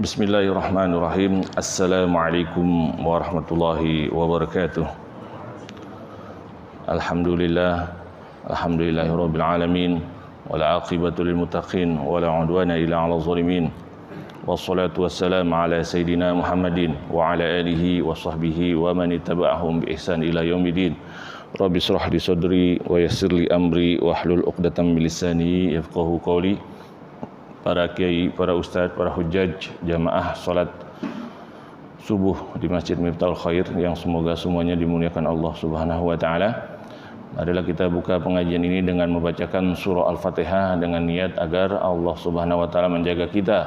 Bismillahirrahmanirrahim. Assalamualaikum warahmatullahi wabarakatuh. Alhamdulillahirabbil alamin wal aqibatu lil muttaqin wala udwana illa 'alal zalimin. Wassalatu wassalamu ala sayidina Muhammadin wa ala alihi wa sahbihi wa man ittaba'ahum bi ihsan ila yaumiddin. Rabbi shrah li sadri wa yassir li amri wahlul 'uqdatam min lisani yafqahu qawli. Para kiai, para ustadz, para hujjaj, jamaah salat subuh di Masjid Miftahul Khair yang semoga semuanya dimuliakan Allah Subhanahu wa taala. Marilah kita buka pengajian ini dengan membacakan surah Al-Fatihah dengan niat agar Allah Subhanahu wa taala menjaga kita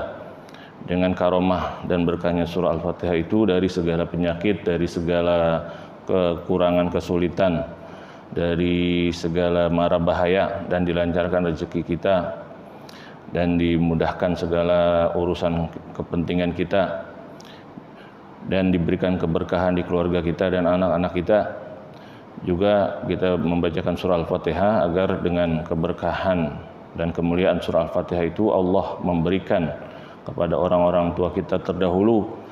dengan karomah dan berkahnya surah Al-Fatihah itu dari segala penyakit, dari segala kekurangan, kesulitan, dari segala mara bahaya, dan dilancarkan rezeki kita dan dimudahkan segala urusan kepentingan kita dan diberikan keberkahan di keluarga kita dan anak-anak kita. Juga kita membacakan surah Al-Fatihah agar dengan keberkahan dan kemuliaan surah Al-Fatihah itu Allah memberikan kepada orang-orang tua kita terdahulu,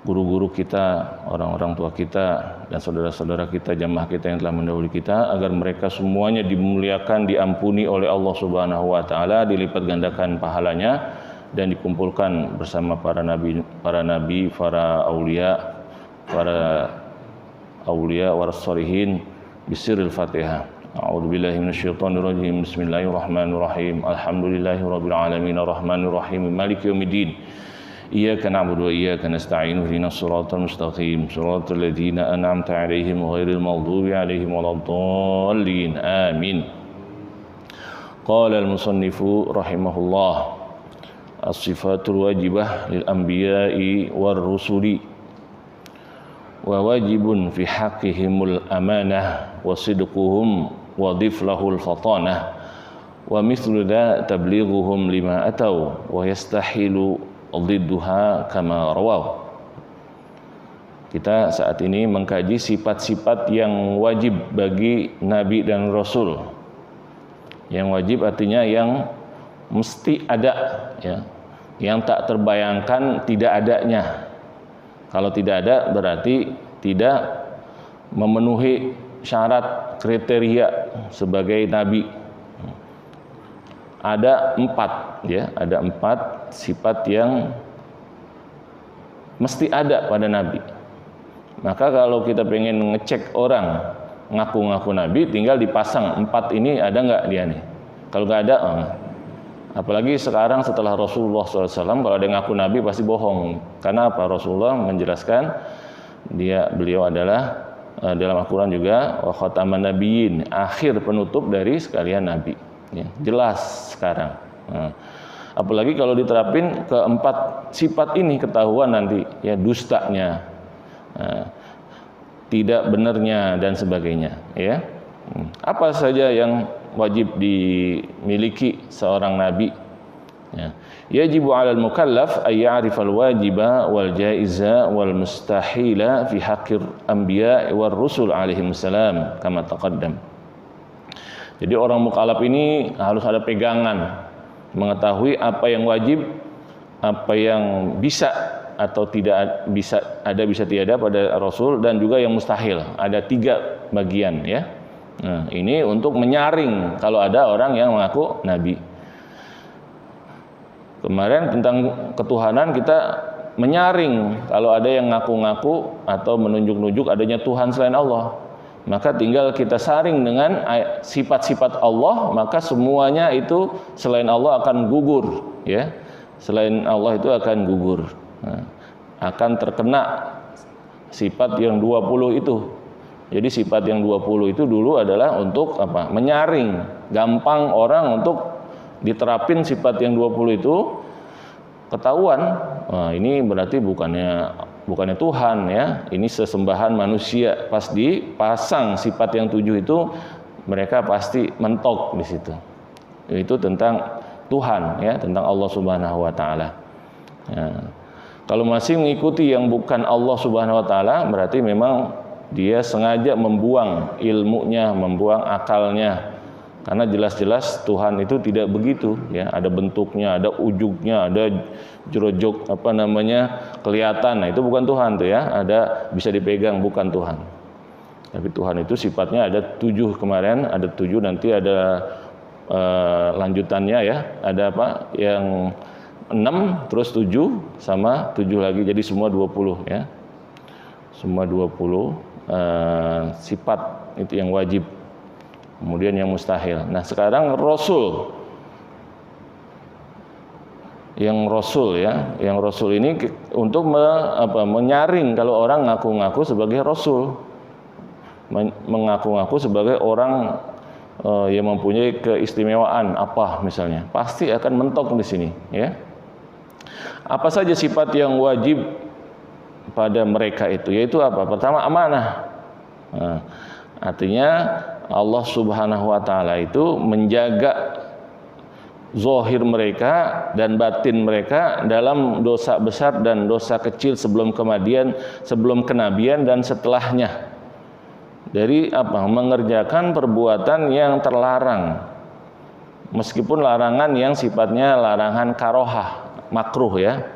guru-guru kita, orang-orang tua kita, dan saudara-saudara kita, jamaah kita yang telah mendahului kita, agar mereka semuanya dimuliakan, diampuni oleh Allah Subhanahu wa taala, dilipat gandakan pahalanya dan dikumpulkan bersama para nabi, para aulia waras sholihin bisirril Fatihah. A'udzubillahi minasyaitonirrajim. Bismillahirrahmanirrahim. Alhamdulillahirabbil alamin arrahmanir rahim maliki yaumiddin. Iyyaka na'budu wa iyyaka nasta'in ihdinas siratal mustaqim siratal ladzina an'amta 'alaihim ghairil maghdubi 'alaihim waladdallin. Amin. Qala al-musannifu rahimahullah, as-sifatul wajibah lil anbiya'i war rusuli wa wajibun fi haqqihimul amanah wa sidquhum wa dhiflahul fatanah wa mithlu dha tablighuhum lima atau wa yastahilu dhidduha kama rawaw. Kita saat ini mengkaji sifat-sifat yang wajib bagi nabi dan rasul. Yang wajib artinya yang mesti ada, ya. Yang tak terbayangkan tidak adanya. Kalau tidak ada berarti tidak memenuhi syarat kriteria sebagai nabi. Ada 4, ya, ada 4 sifat yang mesti ada pada nabi. Maka kalau kita pengen ngecek orang ngaku-ngaku nabi, tinggal dipasang 4 ini ada nggak dia nih. Kalau nggak ada, apalagi sekarang setelah Rasulullah SAW, kalau ada yang ngaku nabi pasti bohong. Karena apa? Rasulullah menjelaskan beliau adalah dalam Al-Quran juga wa khataman nabiyyin, akhir penutup dari sekalian nabi. Ya, jelas sekarang. Apalagi kalau diterapin ke 4 sifat ini, ketahuan nanti ya dustanya, tidak benarnya dan sebagainya. Ya, apa saja yang wajib dimiliki seorang nabi? Ya, yajibu 'alal mukallaf ay ya'rifal wajiba wal jaiza wal mustahila fi haqqir anbiya war rusul alaihim salam kama taqaddam. Jadi orang mukallaf ini harus ada pegangan, mengetahui apa yang wajib, apa yang bisa atau tidak bisa, ada bisa tidak ada pada Rasul, dan juga yang mustahil. Ada 3 bagian, ya. Nah, ini untuk menyaring kalau ada orang yang mengaku nabi. Kemarin tentang ketuhanan kita menyaring kalau ada yang ngaku-ngaku atau menunjuk-nunjuk adanya Tuhan selain Allah. Maka tinggal kita saring dengan sifat-sifat Allah, maka semuanya itu selain Allah akan gugur, ya. Selain Allah itu akan gugur. Nah, akan terkena sifat yang 20 itu. Jadi sifat yang 20 itu dulu adalah untuk apa? Menyaring. Gampang orang untuk diterapin sifat yang 20 itu, ketahuan. Nah, ini berarti bukannya Tuhan, ya, ini sesembahan manusia. Pas dipasang sifat yang 7 itu, mereka pasti mentok di situ. Itu tentang Tuhan, ya, tentang Allah Subhanahu wa taala. Ya. Kalau masih mengikuti yang bukan Allah Subhanahu wa taala, berarti memang dia sengaja membuang ilmunya, membuang akalnya, Karena jelas-jelas Tuhan itu tidak begitu, ya. Ada bentuknya, ada ujungnya, ada jerojok kelihatan. Nah, itu bukan Tuhan tuh ya. Ada bisa dipegang, bukan Tuhan. Tapi Tuhan itu sifatnya ada 7 kemarin, ada 7, nanti ada lanjutannya ya. Ada yang 6 terus 7 sama 7 lagi, jadi semua 20 ya. Semua 20 sifat itu yang wajib. Kemudian yang mustahil. Nah, sekarang Rasul. Yang Rasul ini untuk menyaring kalau orang ngaku-ngaku sebagai Rasul. Mengaku-ngaku sebagai orang yang mempunyai keistimewaan apa misalnya. Pasti akan mentok di sini, ya. Apa saja sifat yang wajib pada mereka itu? Yaitu apa? Pertama, amanah. Nah, artinya Allah Subhanahu wa taala itu menjaga zahir mereka dan batin mereka dalam dosa besar dan dosa kecil sebelum kenabian dan setelahnya. Dari mengerjakan perbuatan yang terlarang. Meskipun larangan yang sifatnya larangan karohah, makruh ya.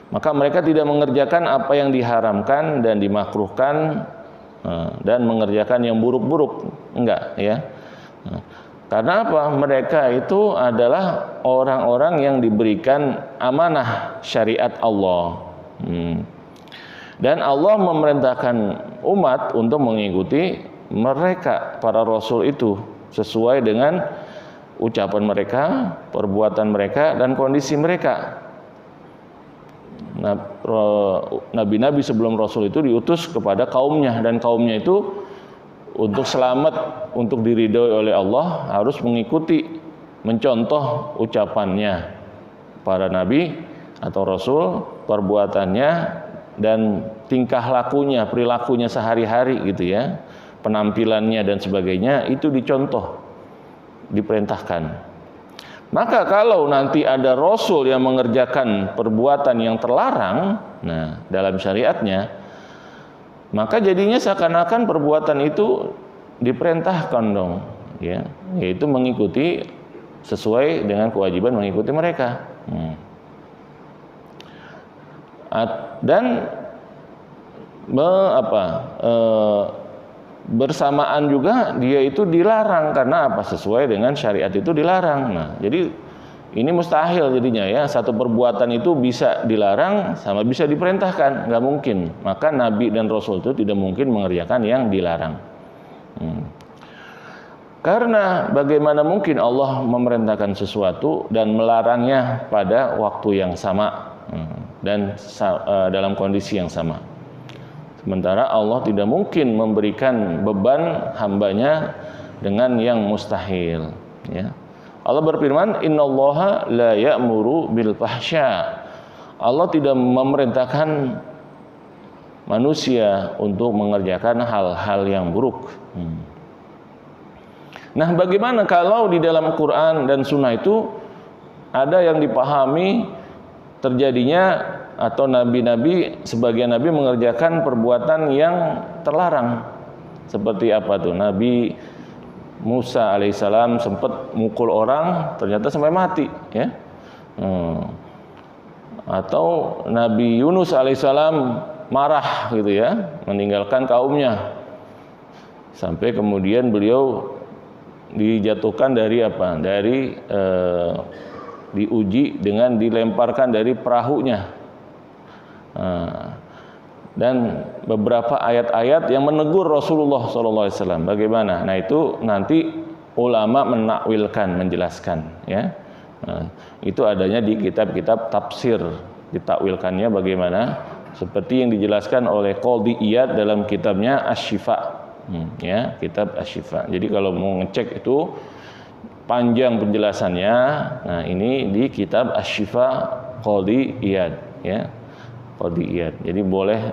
Maka mereka tidak mengerjakan apa yang diharamkan dan dimakruhkan, dan mengerjakan yang buruk-buruk, enggak ya. Karena apa? Mereka itu adalah orang-orang yang diberikan amanah syariat Allah. Dan Allah memerintahkan umat untuk mengikuti mereka, para rasul itu, sesuai dengan ucapan mereka, perbuatan mereka, dan kondisi mereka. Nabi-nabi sebelum Rasul itu diutus kepada kaumnya, dan kaumnya itu untuk selamat, untuk diridhoi oleh Allah harus mengikuti, mencontoh ucapannya para nabi atau Rasul, perbuatannya dan tingkah lakunya, perilakunya sehari-hari gitu ya, penampilannya dan sebagainya itu dicontoh, diperintahkan. Maka kalau nanti ada Rasul yang mengerjakan perbuatan yang terlarang, nah dalam syariatnya, maka jadinya seakan-akan perbuatan itu diperintahkan dong, ya, yaitu mengikuti sesuai dengan kewajiban mengikuti mereka. Dan bersamaan juga dia itu dilarang, karena apa? Sesuai dengan syariat itu dilarang. Nah, jadi ini mustahil jadinya ya, satu perbuatan itu bisa dilarang sama bisa diperintahkan, nggak mungkin. Maka Nabi dan Rasul itu tidak mungkin mengerjakan yang dilarang. Karena bagaimana mungkin Allah memerintahkan sesuatu dan melarangnya pada waktu yang sama dan dalam kondisi yang sama. Sementara Allah tidak mungkin memberikan beban hambanya dengan yang mustahil. Ya. Allah berfirman, Innallaha la ya'muru bil fahsya. Allah tidak memerintahkan manusia untuk mengerjakan hal-hal yang buruk. Nah, bagaimana kalau di dalam Quran dan Sunnah itu ada yang dipahami terjadinya atau nabi-nabi, sebagian nabi mengerjakan perbuatan yang terlarang. Seperti apa tuh? Nabi Musa alaihissalam sempat mukul orang, ternyata sampai mati, ya. Atau Nabi Yunus alaihissalam marah gitu ya, meninggalkan kaumnya, sampai kemudian beliau dijatuhkan dari diuji dengan dilemparkan dari perahunya. Dan beberapa ayat-ayat yang menegur Rasulullah SAW. Bagaimana? Nah, itu nanti ulama menakwilkan, menjelaskan, ya. Itu adanya di kitab-kitab tafsir, ditakwilkannya bagaimana? Seperti yang dijelaskan oleh Qadhi Iyad dalam kitabnya Asy-Syifa, ya, kitab Asy-Syifa. Jadi kalau mau ngecek itu panjang penjelasannya. Nah, ini di kitab Asy-Syifa Qadhi Iyad, ya. Qadhi Iyad. Jadi boleh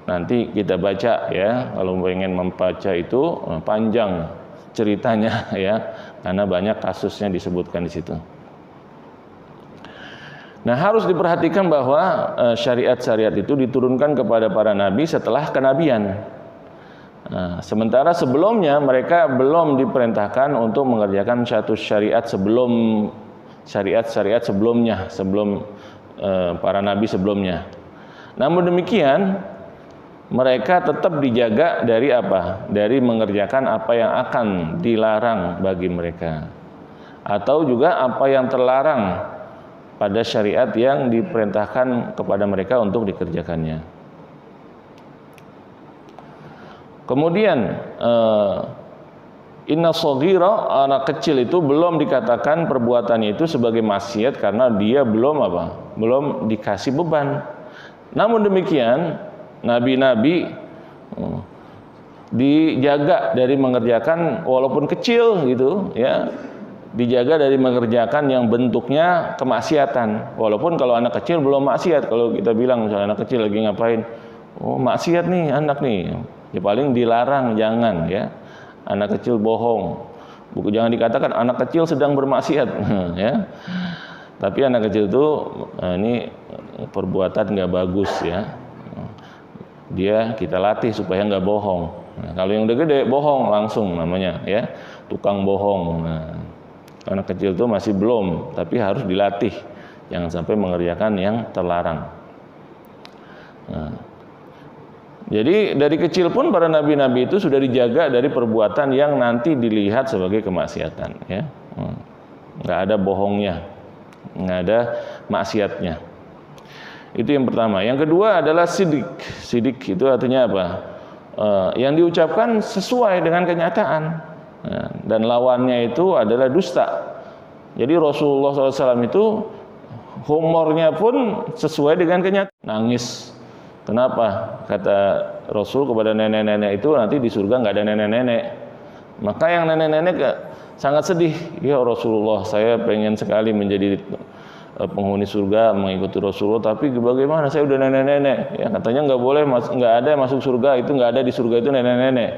nanti kita baca ya, kalau pengen membaca itu panjang ceritanya ya, karena banyak kasusnya disebutkan di situ. Nah, harus diperhatikan bahwa syariat-syariat itu diturunkan kepada para nabi setelah kenabian. Nah, sementara sebelumnya mereka belum diperintahkan untuk mengerjakan satu syariat sebelum syariat-syariat sebelumnya, sebelum para nabi sebelumnya. Namun demikian, mereka tetap dijaga dari apa? Dari mengerjakan apa yang akan dilarang bagi mereka, atau juga apa yang terlarang pada syariat yang diperintahkan kepada mereka untuk dikerjakannya. Kemudian inna shaghira, anak kecil itu belum dikatakan perbuatannya itu sebagai maksiat karena dia belum apa? Belum dikasih beban. Namun demikian, nabi-nabi dijaga dari mengerjakan walaupun kecil gitu ya, dijaga dari mengerjakan yang bentuknya kemaksiatan. Walaupun kalau anak kecil belum maksiat, kalau kita bilang misalnya anak kecil lagi ngapain, oh maksiat nih anak nih, ya paling dilarang, jangan ya. Anak kecil bohong, jangan dikatakan anak kecil sedang bermaksiat ya. Tapi anak kecil itu ini perbuatan nggak bagus ya. Dia kita latih supaya nggak bohong. Nah, kalau yang udah gede bohong langsung namanya ya, tukang bohong. Nah, anak kecil itu masih belum, tapi harus dilatih, jangan sampai mengerjakan yang terlarang. Nah, jadi dari kecil pun para nabi-nabi itu sudah dijaga dari perbuatan yang nanti dilihat sebagai kemaksiatan ya. Nggak ada bohongnya, nggak ada maksiatnya. Itu yang pertama. Yang kedua adalah sidik. Sidik itu artinya apa? Yang diucapkan sesuai dengan kenyataan. Dan lawannya itu adalah dusta. Jadi Rasulullah SAW itu humornya pun sesuai dengan kenyataan. Nangis. Kenapa? Kata Rasul kepada nenek-nenek itu, nanti di surga nggak ada nenek-nenek. Maka yang nenek-nenek sangat sedih. Ya Rasulullah, saya pengen sekali menjadi penghuni surga, mengikuti Rasulullah, tapi bagaimana, saya udah nenek-nenek ya, katanya nggak boleh, nggak ada masuk surga, itu nggak ada di surga itu nenek-nenek.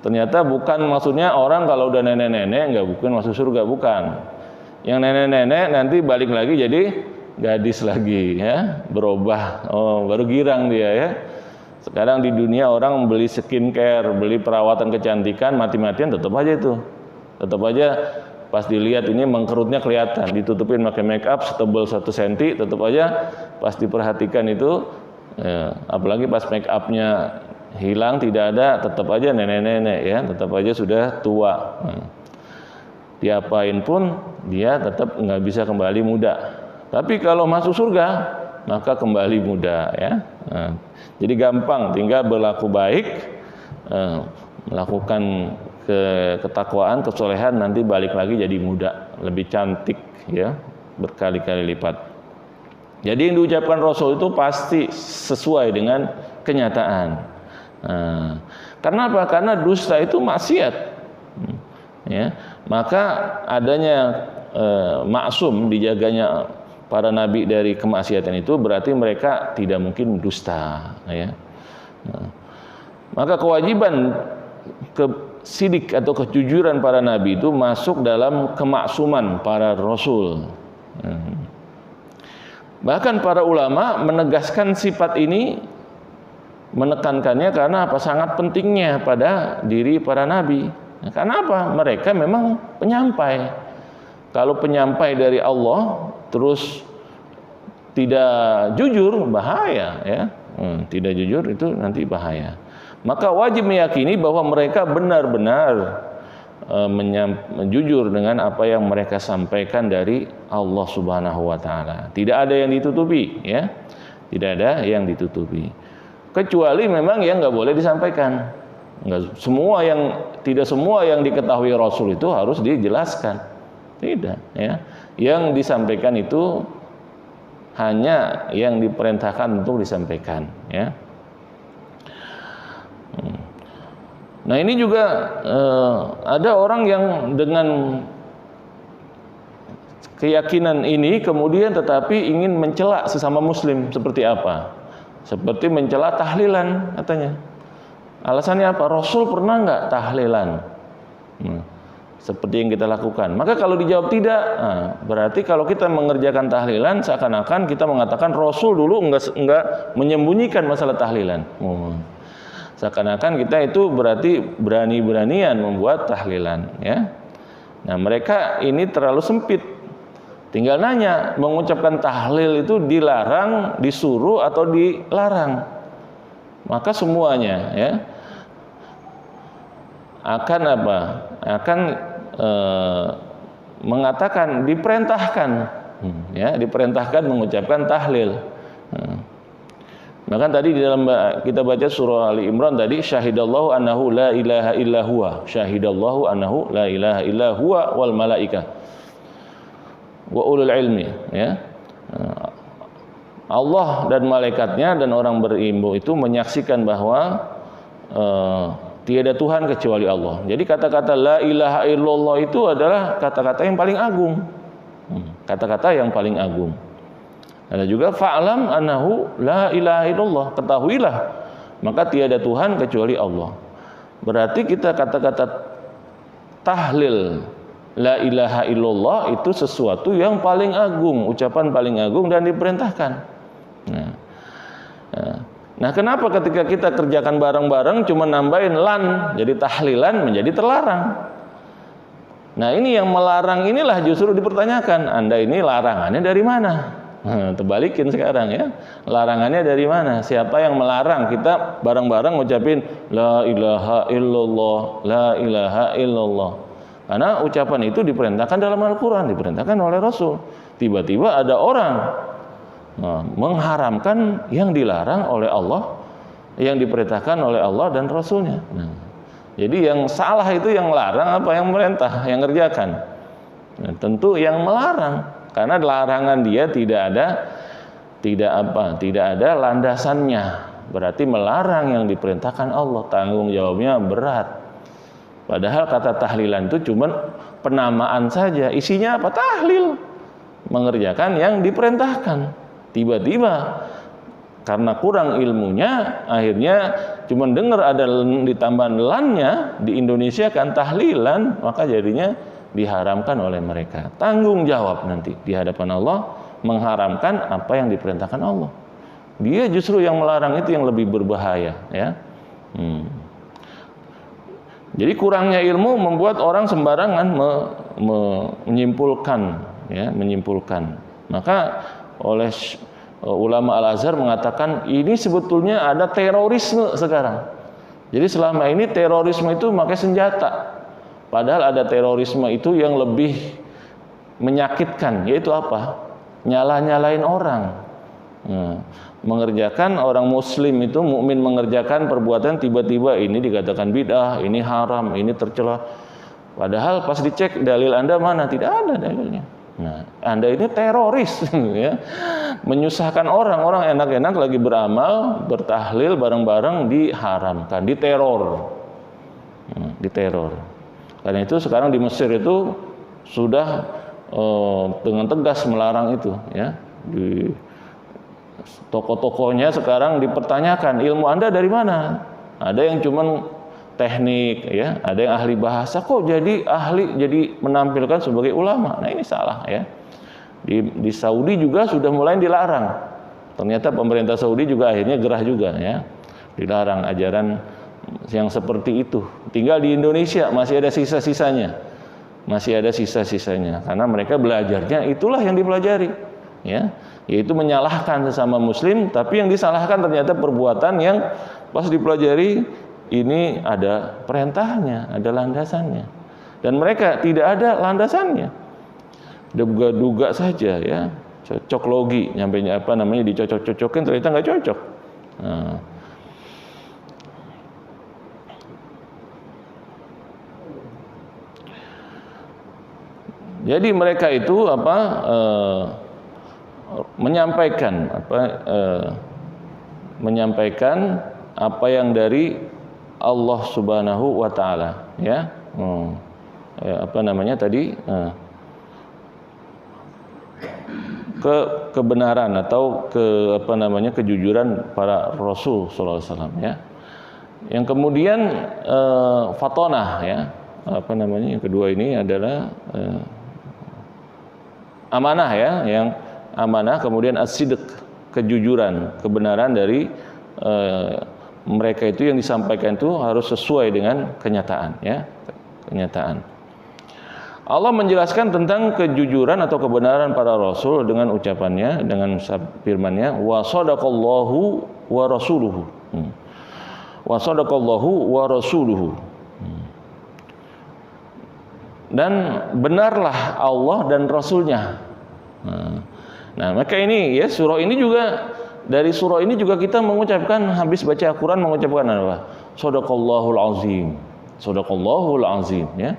Ternyata bukan maksudnya orang kalau udah nenek-nenek nggak bukan masuk surga, bukan. Yang nenek-nenek nanti balik lagi jadi gadis lagi ya, berubah, baru girang dia ya. Sekarang di dunia orang beli skincare, beli perawatan kecantikan, mati-matian tetap aja itu, tetap aja pas dilihat ini mengkerutnya kelihatan, ditutupin pakai make up setebal 1 cm, tetap aja pas diperhatikan itu apalagi pas make upnya hilang, tidak ada, tetap aja nenek-nenek ya, tetap aja sudah tua. Diapain pun dia tetap nggak bisa kembali muda. Tapi kalau masuk surga maka kembali muda ya. Jadi gampang, tinggal berlaku baik, melakukan ketakwaan, kesolehan, nanti balik lagi jadi muda, lebih cantik ya, berkali-kali lipat. Jadi yang diucapkan Rasul itu pasti sesuai dengan kenyataan. Karena apa? Karena dusta itu maksiat ya. Maka adanya maksum, dijaganya para nabi dari kemaksiatan itu berarti mereka tidak mungkin dusta ya. Maka kewajiban sidik atau kejujuran para nabi itu masuk dalam kemaksuman para rasul. Bahkan para ulama menegaskan sifat ini, menekankannya karena apa? Sangat pentingnya pada diri para nabi. Karena apa? Mereka memang penyampai. Kalau penyampai dari Allah terus tidak jujur, bahaya ya. Tidak jujur itu nanti bahaya. Maka wajib meyakini bahwa mereka benar-benar jujur dengan apa yang mereka sampaikan dari Allah Subhanahu wa taala. Tidak ada yang ditutupi ya. Tidak ada yang ditutupi. Kecuali memang yang nggak boleh disampaikan. Tidak semua yang diketahui Rasul itu harus dijelaskan. Tidak ya. Yang disampaikan itu hanya yang diperintahkan untuk disampaikan ya. Nah ini juga ada orang yang dengan keyakinan ini kemudian tetapi ingin mencela sesama muslim. Seperti apa? Seperti mencela tahlilan katanya. Alasannya apa? Rasul pernah nggak tahlilan? Seperti yang kita lakukan. Maka kalau dijawab tidak, berarti kalau kita mengerjakan tahlilan seakan-akan kita mengatakan Rasul dulu enggak menyembunyikan masalah tahlilan. Seakan-akan kita itu berarti berani-beranian membuat tahlilan, ya. Nah, mereka ini terlalu sempit. Tinggal nanya, mengucapkan tahlil itu dilarang, disuruh atau dilarang? Maka semuanya, ya, akan apa? Akan mengatakan diperintahkan, ya, diperintahkan mengucapkan tahlil. Bahkan tadi di dalam kita baca surah Ali Imran tadi, syahidallahu annahu la ilaha illa huwa, syahidallahu annahu la ilaha illa huwa wal malaikah wa ulul ilmi, ya. Allah dan malaikatnya dan orang berilmu itu menyaksikan bahwa tiada Tuhan kecuali Allah. Jadi kata-kata la ilaha illallah itu adalah kata-kata yang paling agung. Kata-kata yang paling agung. Ada juga fa'lam annahu la ilaha illallah, ketahuilah maka tiada Tuhan kecuali Allah. Berarti kita kata-kata tahlil la ilaha illallah itu sesuatu yang paling agung, ucapan paling agung dan diperintahkan. Nah, kenapa ketika kita kerjakan bareng-bareng cuma nambahin lan jadi tahlilan menjadi terlarang? Nah, ini yang melarang inilah justru dipertanyakan. Anda ini larangannya dari mana? Terbalikin sekarang, ya. Larangannya dari mana? Siapa yang melarang kita bareng-bareng ngucapin la ilaha illallah, la ilaha illallah? Karena ucapan itu diperintahkan dalam Al-Quran, diperintahkan oleh Rasul. Tiba-tiba ada orang mengharamkan yang dilarang oleh Allah, yang diperintahkan oleh Allah dan Rasulnya. Jadi yang salah itu yang larang apa yang merintah, yang ngerjakan? Tentu yang melarang. Karena larangan dia tidak ada landasannya. Berarti melarang yang diperintahkan Allah, tanggung jawabnya berat. Padahal kata tahlilan itu cuma penamaan saja. Isinya apa? Tahlil. Mengerjakan yang diperintahkan. Tiba-tiba karena kurang ilmunya, akhirnya cuma dengar ada ditambah lannya, di Indonesia kan tahlilan, maka jadinya diharamkan oleh mereka. Tanggung jawab nanti di hadapan Allah mengharamkan apa yang diperintahkan Allah. Dia justru yang melarang itu yang lebih berbahaya, ya. Jadi kurangnya ilmu membuat orang sembarangan menyimpulkan, ya, menyimpulkan. Maka oleh ulama Al-Azhar mengatakan ini sebetulnya ada terorisme sekarang. Jadi selama ini terorisme itu pakai senjata. Padahal ada terorisme itu yang lebih menyakitkan, yaitu apa? Nyala-nyalain orang. Mengerjakan orang muslim itu, mukmin mengerjakan perbuatan tiba-tiba ini dikatakan bid'ah, ini haram, ini tercela. Padahal pas dicek dalil Anda mana? Tidak ada dalilnya. Nah, Anda ini teroris, ya. Menyusahkan orang enak-enak lagi beramal, bertahlil bareng-bareng diharamkan, diteror. Diteror. Karena itu sekarang di Mesir itu sudah dengan tegas melarang itu, ya. Di toko-tokonya sekarang dipertanyakan, ilmu Anda dari mana? Ada yang cuman teknik, ya, ada yang ahli bahasa, kok jadi ahli, jadi menampilkan sebagai ulama. Nah, ini salah, ya. Di Saudi juga sudah mulai dilarang. Ternyata pemerintah Saudi juga akhirnya gerah juga, ya. Dilarang ajaran yang seperti itu. Tinggal di Indonesia masih ada sisa-sisanya. Masih ada sisa-sisanya karena mereka belajarnya itulah yang dipelajari, ya. Yaitu menyalahkan sesama muslim, tapi yang disalahkan ternyata perbuatan yang pas dipelajari ini ada perintahnya, ada landasannya. Dan mereka tidak ada landasannya. Duga-duga saja, ya. Cocok logi, nyampainya apa namanya dicocok-cocokin ternyata nggak cocok. Nah. Jadi mereka itu menyampaikan apa yang dari Allah Subhanahu wa taala, ya. Kebenaran atau kejujuran para Rasul sallallahu alaihi wasallam, ya. Yang kemudian fatonah, ya. Yang kedua ini adalah amanah, ya, yang amanah, kemudian as-sidq, kejujuran, kebenaran dari mereka itu yang disampaikan itu harus sesuai dengan kenyataan, ya, kenyataan. Allah menjelaskan tentang kejujuran atau kebenaran para rasul dengan ucapannya, dengan firman-Nya, wa sadaqallahu wa rasuluhu. Wa sadaqallahu wa rasuluhu. Dan benarlah Allah dan Rasulnya. Nah, maka ini ya surah ini juga, dari surah ini juga kita mengucapkan, habis baca Al-Quran mengucapkan apa? Shadaqallahul azim. Shadaqallahul azim, ya.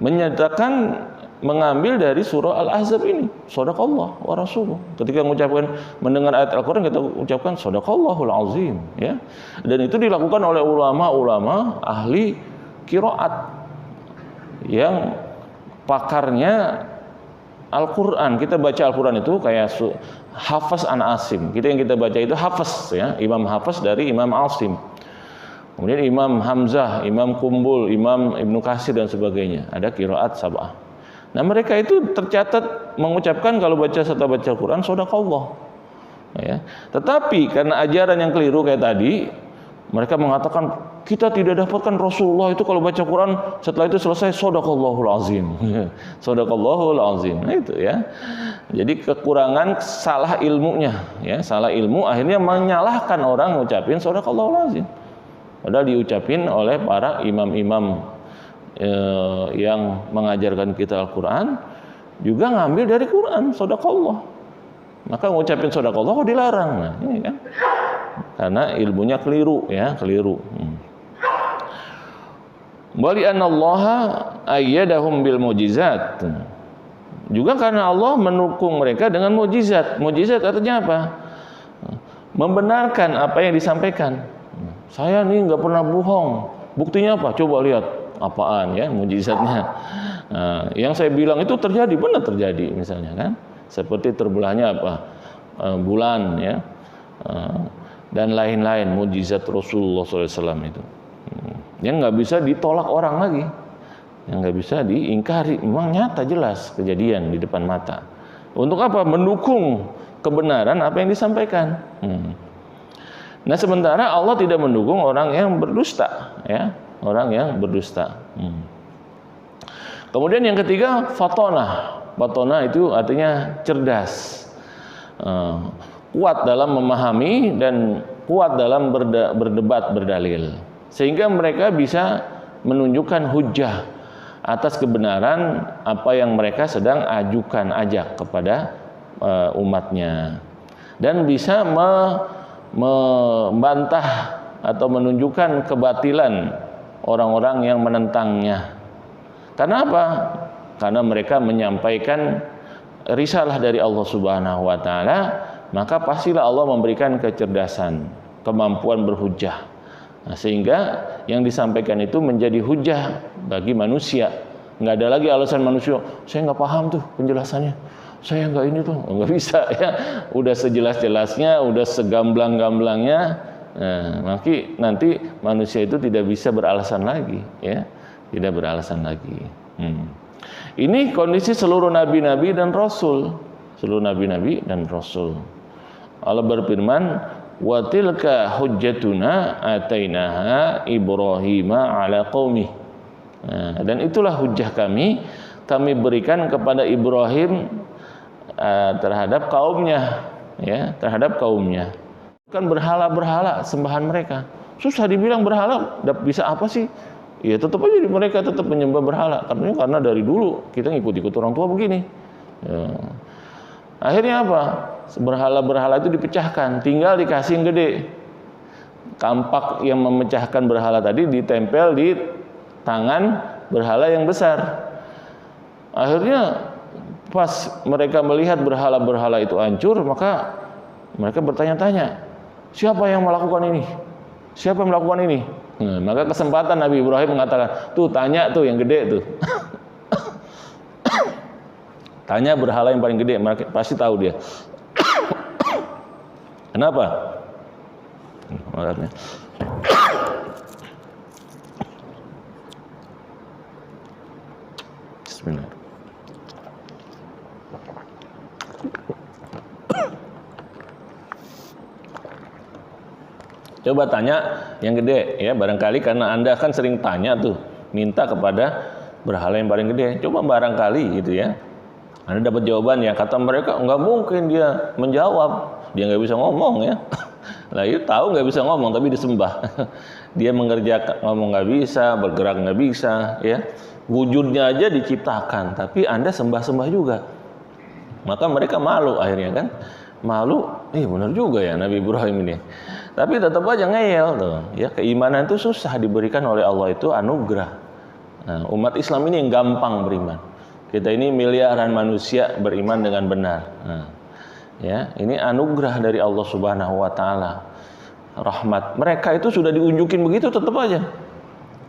Menyatakan, mengambil dari surah Al-Ahzab ini, Shadaqallah wa rasuluh. Ketika mengucapkan, mendengar ayat Al-Quran, kita ucapkan Shadaqallahul azim, ya. Dan itu dilakukan oleh ulama-ulama ahli qiraat yang pakarnya Al-Quran. Kita baca Al-Quran itu kayak Hafaz an Asim. Yang kita baca itu Hafaz, ya, Imam Hafaz dari Imam Asim. Kemudian Imam Hamzah, Imam Kumbul, Imam Ibnu Katsir dan sebagainya. Ada qiraat sab'ah. Nah, mereka itu tercatat mengucapkan kalau baca setelah baca Al-Quran shadaqallah. Ya. Tetapi karena ajaran yang keliru kayak tadi, mereka mengatakan kita tidak dapatkan Rasulullah itu kalau baca Quran setelah itu selesai shadaqallahul azim. Shadaqallahul azim. Nah, itu ya. Jadi kekurangan, salah ilmunya, ya, salah ilmu akhirnya menyalahkan orang ngucapin shadaqallahul azim. Padahal diucapin oleh para imam-imam yang mengajarkan kita Al-Qur'an juga ngambil dari Quran shadaqallah. Maka ngucapin shadaqallah kok dilarang. Nah, ini kan karena ilmunya keliru, ya, keliru. Wali anallaha ayyadahum bil mujizat. Juga karena Allah mendukung mereka dengan mujizat. Mujizat artinya apa? Membenarkan apa yang disampaikan. Saya nih nggak pernah bohong. Buktinya apa? Coba lihat apaan, ya, mujizatnya. Nah, yang saya bilang itu terjadi, benar terjadi, misalnya kan. Seperti terbelahnya apa? Bulan, ya. Dan lain-lain mujizat Rasulullah SAW itu, yang nggak bisa ditolak orang lagi, yang nggak bisa diingkari, memang nyata jelas kejadian di depan mata. Untuk apa? Mendukung kebenaran apa yang disampaikan. Nah, sementara Allah tidak mendukung orang yang berdusta, ya, orang yang berdusta. Kemudian yang ketiga, fatonah. Fatonah itu artinya cerdas, kuat dalam memahami dan kuat dalam berdebat, berdalil, sehingga mereka bisa menunjukkan hujjah atas kebenaran apa yang mereka sedang ajak kepada umatnya, dan bisa membantah atau menunjukkan kebatilan orang-orang yang menentangnya. Karena apa? Karena mereka menyampaikan risalah dari Allah Subhanahu wa taala, maka pastilah Allah memberikan kecerdasan, kemampuan berhujjah. Nah, sehingga yang disampaikan itu menjadi hujjah bagi manusia. Nggak ada lagi alasan manusia, saya nggak paham tuh penjelasannya, saya nggak ini tuh, nggak bisa, ya. Udah sejelas-jelasnya, udah segamblang-gamblangnya. Nah, nanti manusia itu tidak bisa beralasan lagi, ya, tidak beralasan lagi. Ini kondisi seluruh nabi-nabi dan rasul, seluruh nabi-nabi dan rasul. Allah berfirman, wa tilka hujjatuna atainaha Ibrahima ala qaumih. Dan itulah hujjah kami berikan kepada Ibrahim terhadap kaumnya, ya, terhadap kaumnya. Bukan berhala-berhala sembahan mereka. Susah dibilang berhala, bisa apa sih? Ya tetap aja mereka tetap menyembah berhala. Karena dari dulu kita ngikut-ikut orang tua begini. Ya. Akhirnya apa? Berhala-berhala itu dipecahkan, tinggal dikasih yang gede. Kampak yang memecahkan berhala tadi ditempel di tangan berhala yang besar. Akhirnya pas mereka melihat berhala-berhala itu hancur, maka mereka bertanya-tanya, siapa yang melakukan ini? Siapa yang melakukan ini? Nah, maka kesempatan Nabi Ibrahim mengatakan, tuh tanya tuh yang gede tuh. Tanya berhala yang paling gede, pasti tahu dia. Kenapa? Makanya. Bismillah. Coba tanya yang gede ya, barangkali karena Anda kan sering tanya tuh, minta kepada berhala yang paling gede. Coba barangkali gitu ya, Anda dapat jawaban ya, kata mereka nggak mungkin dia menjawab, dia nggak bisa ngomong ya. Nah itu tahu nggak bisa ngomong tapi disembah. Dia mengerjakan ngomong nggak bisa, bergerak nggak bisa ya. Wujudnya aja diciptakan, tapi Anda sembah-sembah juga. Maka mereka malu akhirnya kan. Malu, benar juga ya Nabi Ibrahim ini. Tapi tetap aja ngeyel tuh. Ya, keimanan itu susah diberikan oleh Allah, itu anugerah. Nah, umat Islam ini yang gampang beriman. Kita ini miliaran manusia beriman dengan benar. Nah, ya, ini anugerah dari Allah Subhanahu wa taala. Rahmat. Mereka itu sudah diunjukin begitu tetap aja.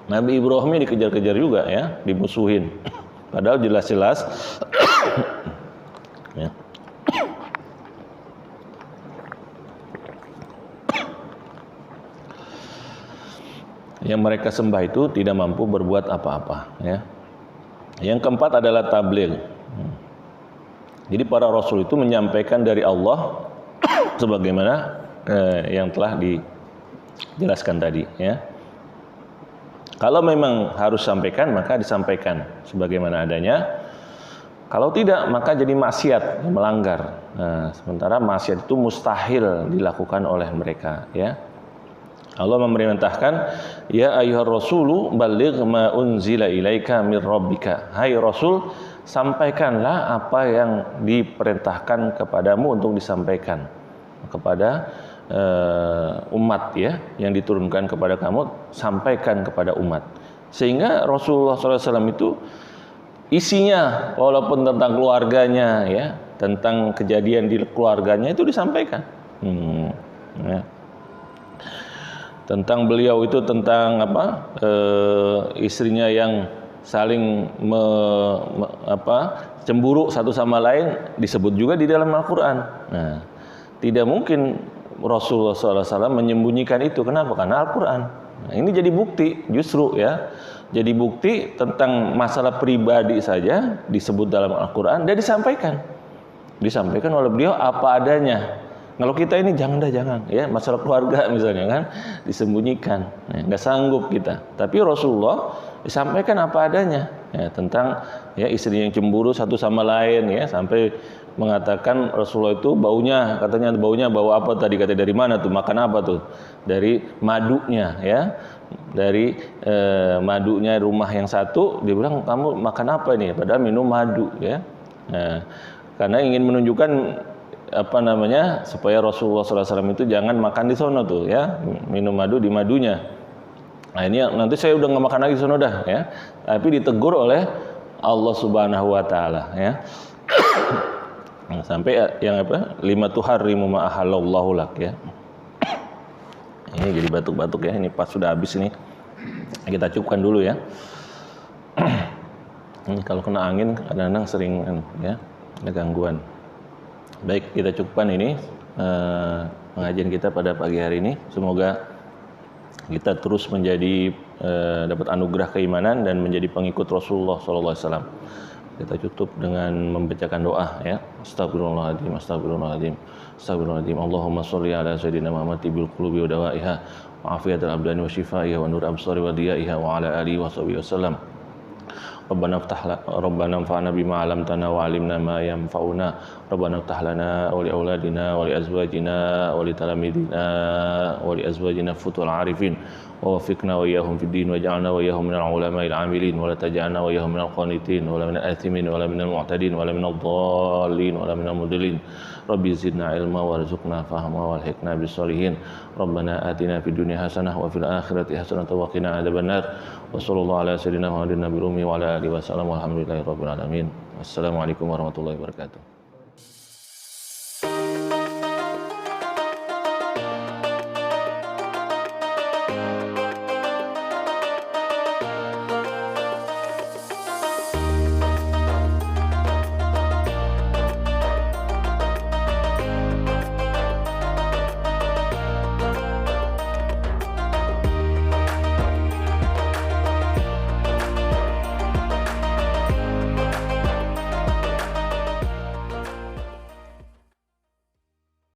Nabi Ibrahim ini dikejar-kejar juga ya, dimusuhin. Padahal jelas-jelas ya. Yang mereka sembah itu tidak mampu berbuat apa-apa ya. Yang keempat adalah tabligh. Jadi para rasul itu menyampaikan dari Allah sebagaimana yang telah dijelaskan tadi ya. Kalau memang harus sampaikan maka disampaikan sebagaimana adanya. Kalau tidak maka jadi maksiat, melanggar. Nah, sementara maksiat itu mustahil dilakukan oleh mereka ya. Allah memerintahkan, ya ayyuhar rasulu balligh ma unzila ilaika mir rabbika. Hai Rasul, sampaikanlah apa yang diperintahkan kepadamu untuk disampaikan kepada umat ya, yang diturunkan kepada kamu, sampaikan kepada umat. Sehingga Rasulullah SAW itu isinya walaupun tentang keluarganya ya, tentang kejadian di keluarganya itu disampaikan. Ya. Tentang beliau itu tentang istrinya yang saling cemburu satu sama lain disebut juga di dalam Al-Quran. Nah, tidak mungkin Rasulullah SAW menyembunyikan itu. Kenapa? Karena Al-Quran. Nah, ini jadi bukti justru ya. Jadi bukti tentang masalah pribadi saja disebut dalam Al-Quran dan disampaikan oleh beliau apa adanya. Kalau kita ini jangan ya, masalah keluarga misalnya kan disembunyikan, nggak sanggup kita. Tapi Rasulullah disampaikan apa adanya ya, tentang ya istri yang cemburu satu sama lain ya, sampai mengatakan Rasulullah itu katanya baunya bau apa tadi, kata dari mana tuh, makan apa tuh, dari madunya ya, dari madunya rumah yang satu, dia bilang kamu makan apa ini, padahal minum madu ya. Nah, karena ingin menunjukkan supaya Rasulullah SAW itu jangan makan di sono tuh ya, minum madu di madunya. Nah ini nanti saya udah nggak makan lagi di sono dah ya, tapi ditegur oleh Allah Subhanahu Wa Taala ya. Sampai yang lima tuharrimu ma ahallallahu lak ya. Ini jadi batuk-batuk ya, ini pas sudah habis ini kita cukupkan dulu ya. Ini kalau kena angin kadang-kadang sering ya ada gangguan. Baik, kita cukupkan ini pengajian kita pada pagi hari ini. Semoga kita terus menjadi dapat anugerah keimanan dan menjadi pengikut Rasulullah SAW. Kita tutup dengan membacakan doa ya. Astagfirullahaladzim, astagfirullahaladzim, astagfirullahaladzim. Allahumma sholli ala sayyidina Muhammad tibil qulubi wa dawaiha wa afiyatul abdani wa shifaiha wa nur absari wa diyaiha wa ala alihi wa sahbihi wasallam. Rabbana anfa'na bima 'allamtana wa 'allimna ma yanfa'una. Rabbana iftah lana wa li auladina wa li azwajina wa li talamidina wa li azwajina futul 'arifin wa waffiqna wa iyyahum fid din waj'alna wa iyyahum minal 'ulama'il 'amilin wa la taj'alna wa iyyahum minal qanitin wa la minal athimin wa la minal mu'tadin wa la minal dhallin wa la minal mudillin. Rabbi zidna ilma warzuqna fahma walhiqna bis solihin. Rabbana atina fid dunya hasanah wa fil akhirati hasanah wa qina adzabannar. Wa sallallahu ala sayyidina Muhammadin nabiyil ummi wa ala alihi wasallam walhamdulillahi rabbil alamin. Wassalamualaikum warahmatullahi wabarakatuh.